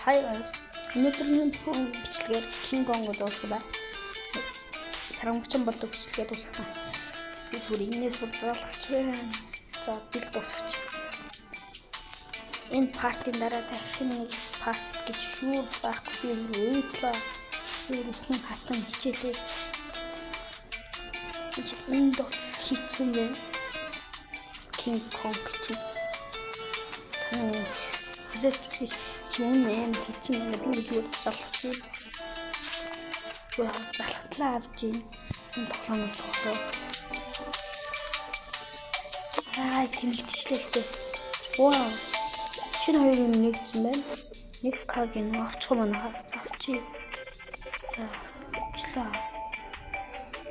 Hi guys. Өнөөдрийн бичлэгээр King Kong дуусгах байна. Сарамгчин болдог бичлэгээ дуусгах. Би түрүү энэс бүр залгах байна. За бил дуусгач. Энэ партийн дараа дахин нэг парт гэж юу байхгүй би уудлаа. Өөрхөн хатан хичээлээ. Энд хийцэн байна. King Kong гэж. Хэзээ чи үнэн хийцэн байна би зүгээр залгах чинь. Залхатлаа авч ийн. Энэ тоглоомыг тоглоо. Тэнэгтчлээ л дээ. Вау. Шинэ хоёр юм нэгдсэн байна. Нэг кагийн авчих юм аа. Авчи. За, авчлаа.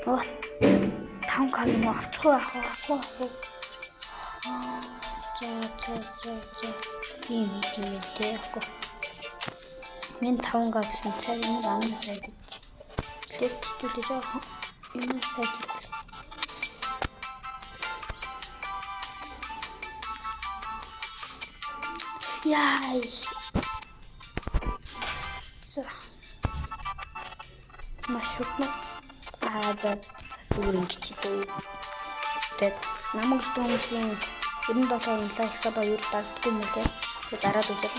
5 кагийн авчих уу. За. Ийм дээ яахгүй. Мен 5 каг гэсэн тэр нэг амын сайд. Тэгтүүлээ жаа. Энэ сайд. Яй. За. Машуртна. За зүгээр ингэж дөө. Тэд намайг дүүмшин 97 лайк сабаа юу дагдгүй юм те. Дараад үзэх.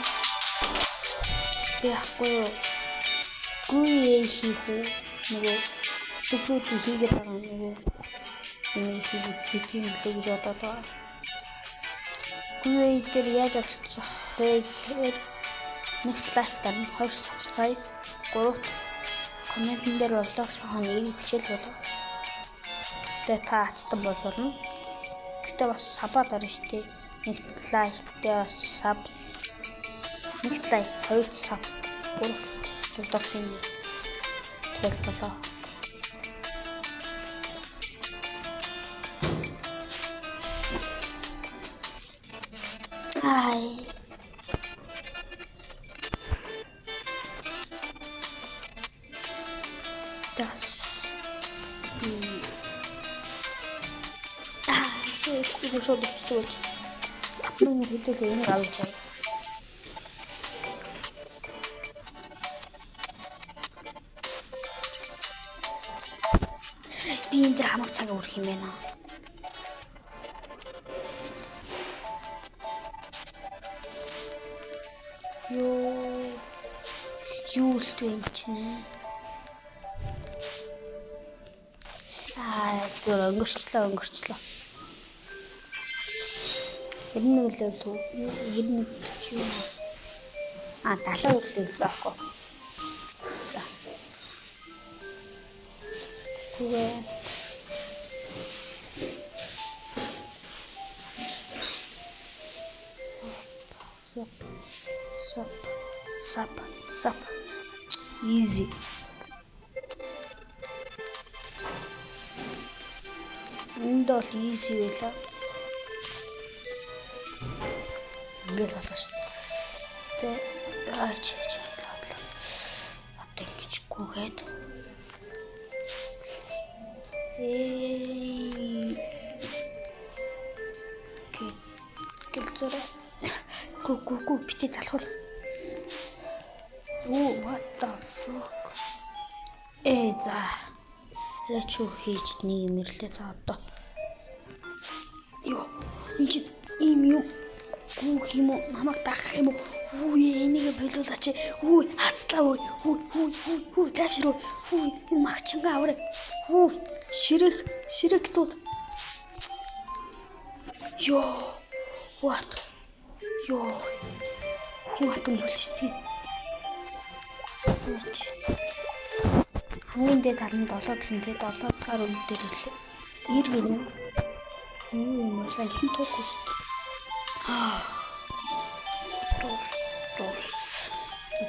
Би ахгүй юу. Гүе хийхүү нөгөө төгөөд хийгээд байгаа нөгөө энэ хийгээд юм л гэж бодоод байгаа. Гүе дээр яаж олцсон? Тэгэхээр нэг лайк дарна, 2 subscribe, 3 комментэн дээр влог сохоны ирэх хичээл болоо. Тэгээ та хатсан болорно. Гэтэ бас сабаа дарна штэ. Нэг лайк, тэгээ бас саб. Нэг лайк, 2 саб, 3 влог шинэ. Тэр болоо. Хай. Шууд өчтөж. Tapны хэдүүлээ энийг авч яа. Би энэ дэр хамаг цаг өрөх юм байна. Юу л вэ энэ чинь? Зөв өнгөрчлөө. 91 л үү? 91 чи. 70 л заахгүй. За. Түгээ. Сап. Easy. Энд бол easy байлаа. Гэл болоо шүү дээ. Ладлаа. Одоо ингэж гүгээд. Гэл зураа. Гү битээ залхуул. What the fuck? За. Лачуу хийж нэг юм ирлээ за одоо. Энд ийм юу? Гүү юм уу? Намайг дагах юм уу? Энийг болиулаач. Хацлаа. Тайвшир. Энэ магчингаа авраа. Ширэг тууд. What? Хатан бол шүү дээ. Хамгийн дээд тал нь 7 гэсэн тэгээд 7 дахь үе дээр үлээ. Ир гэнэ. Юм сайн тоохгүй шүү дээ.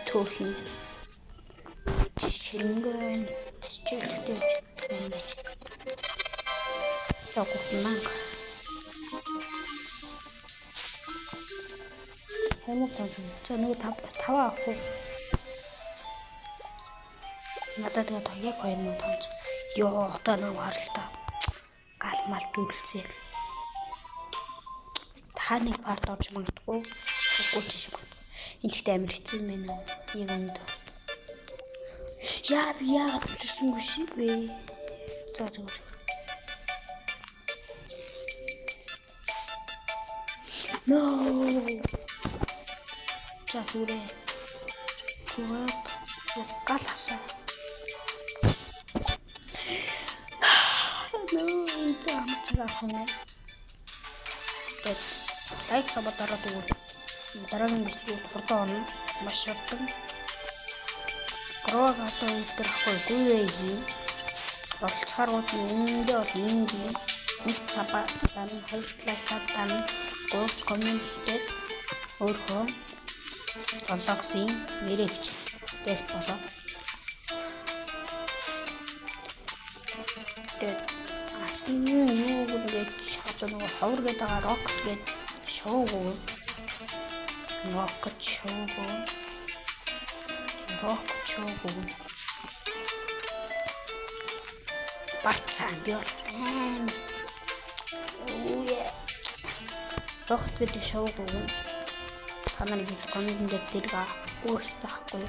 Төрх юм. Ширэнгэн чиглэлтэй юм байж. Согтман. Хэмээн тань. Нэг 5 авах уу? Надад тэгээд яг 2500. Одоо нэг харалтаа. Галмал дүрлцээл. Та нэг парт орж магадгүй. Үгүй ч юм. энэ ихтэй амир хэцүү юм байна. Яг өндө. Яагаад өчрсөнгүй шиг вэ? За зүгээр. No. За зүгээр. Галаса. No, энэ амцгаа хоноо. Лайк сабатараа тэгвэл дараагийн бичлэг хурдан орно. Маш хурдан. Грогато өдрөхгүй гүйвэгийн болцохорууд үүндээ бол юм тийм нэг сабаа дан хайлтлайкаа дан гол комментээр өөрөө онлогсын нэрэж дэс болоо. Асны юу гэж одоо нөгөө ховор гэдэг байгаа рокет гэж шоугоо рокет шоугоо Барцаа би бол рокет гэдэг шоугоо танаар коммент дээр тэрга өөрсдөхгүй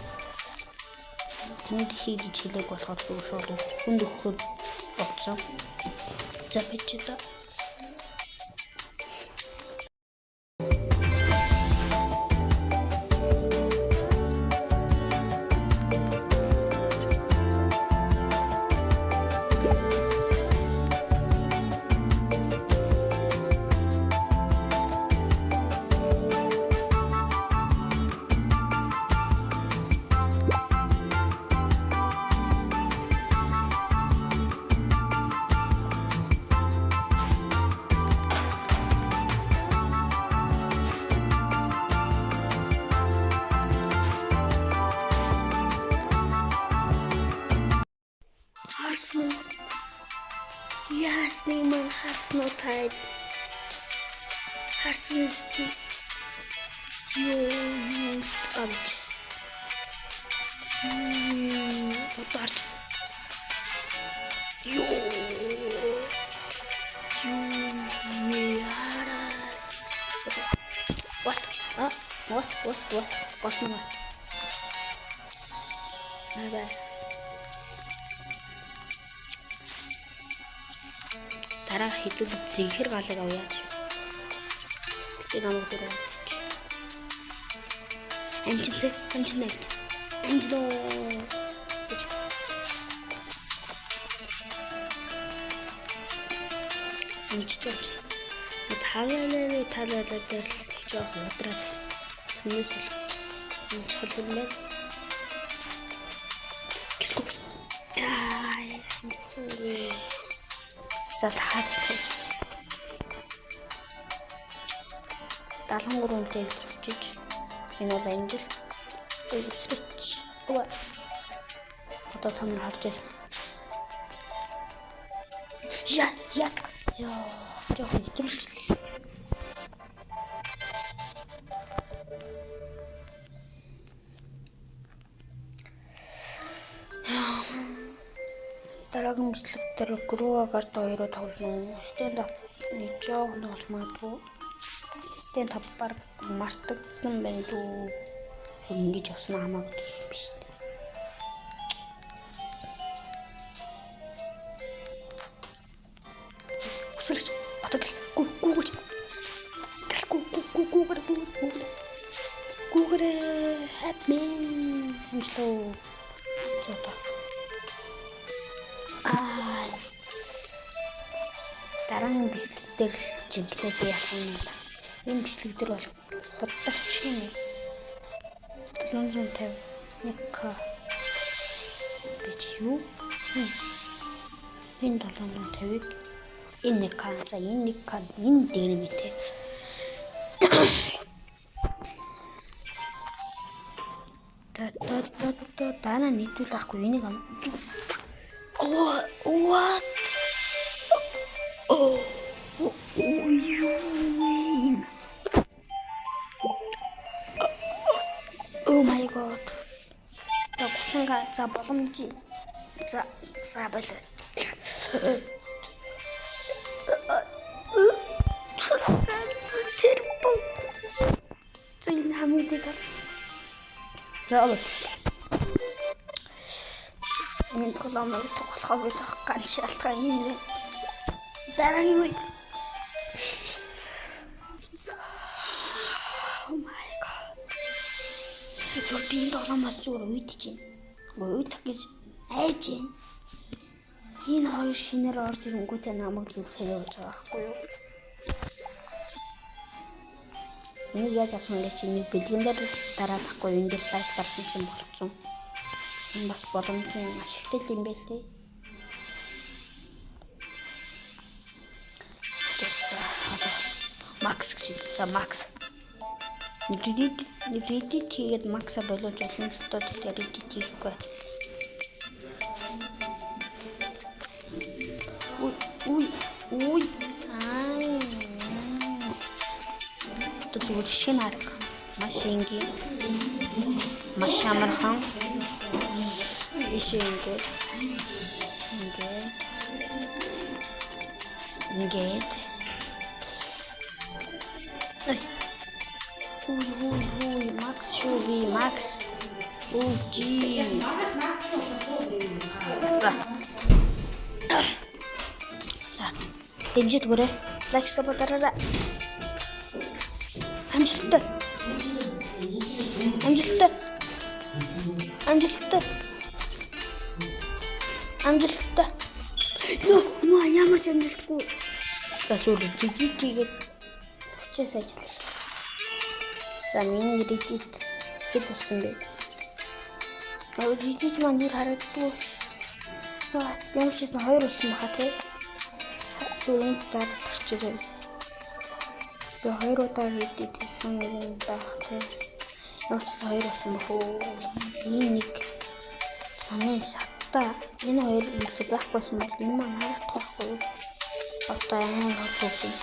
тэнд хийж хэлээг болохоор шууд хүнд өгөхөд болцсон. За бичээд ясны мөн харсноо таад харсан сти юу авч ударч what босноо бай дараа хэдүүлээ цэгэр галыг авъяач. Тэгээд намайг дээр амжилт. Талаа дээр жоох удраад хүмүүс л амжилтлаа. Киско. За таад хэвчээ. 73 левел хүрчиж энэ бол амжилт. Өсрөж. Одоо та нар харж байна. Яа. Жоох хэвчээ. Дараагийн бичлэг дээр Гроагард 2-оо тоглоно. Стенд ап нэг жоох тоглож магадгүй. Стенд ап бар мартагдсан байна дүү. Ингэж явсан хамаагүй биш. Өсөлч отогс гүүгэж. Гүүгэрэ happy. Хэмжлөө. Зота. Дараагийн бичлэг дээр жинхнээс яах юм бэ? Энэ бичлэг дээр бол боддорч юм. 751к бич юу? Энэ 750-ыг энэ нэг кан за энэ нэг кан энэ дээр юм те. Дана нийтүүлэхгүй энийг what? Oh my god. За 30 за боломж. За болоо. Тэр бо. Зин хамид тал. За бол. Энэ тоглоомыг тоглохоор ганц шалтгаан юм бэ. Дараагийн үе. Oh my god. Зөв би энэ тоглоомоос зүгээр үйдэж байна. Үйдэх гэж айж байна. Энэ хоёр шинээр орж ирэнгүүтээ намайг зүрхээр явуулж байгаа байхгүй юу? Энийг яаж авах юм бэ чи нэг бэлгэн дээр дараахгүй энэ дээр лайк дарсан чинь болцсон. Энэ бас боломжтой ашигтай юм байл тээ. Макс гэж. За Макс. Reddit хийгээд Макса болооч олон дотор тэгэхээр Reddit хийхгүй. Ui. Тут зүгээр шинэ арга. Машинги. Маш амархан. Ингээд. Ui, Макс шуби, Макс. Жи. За. Дэмжиж өгөөрэй. Лайк сабдараа. Амжилттай. Нөө ямар ч амжилтгүй. За зүгээр Reddit-ийг хүчээ сайжруулах. За миний Reddit хэд болсон бэ? Reddit маань нэр харагддаг. Ямар ч юм 2 болсон баха тий. Зүгээр дараа тарчирээ. Би 2 удаа Reddit хийсэн юм байх тий. Ямар ч 2 болсон бахуу. Энэ нэг цамын шатта. Энэ 2 юм байхгүйсэн бол энэ маань харагдах байхгүй. Одоо ямар хөлтэй.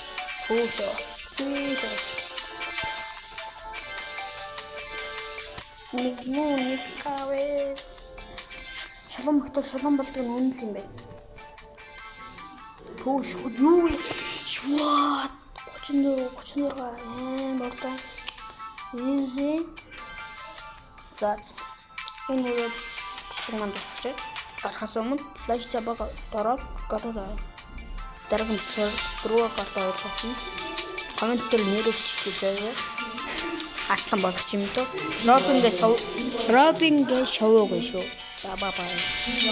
Нэг кавэ. Шулан болдог нь үнэн юм байна. Төөш юу шваа 34 болтой. Easy. За. Энэ үед чимээн дусчих. Гарахаас өмнө лайк забаг дорог гараа. Дараагийн бичлэгээр дөрөв гартаа ойлгох юм. Комент дээр нэрийг бичиж Арслан болох юм дөө. Робингээ шоуг шүү. За бай.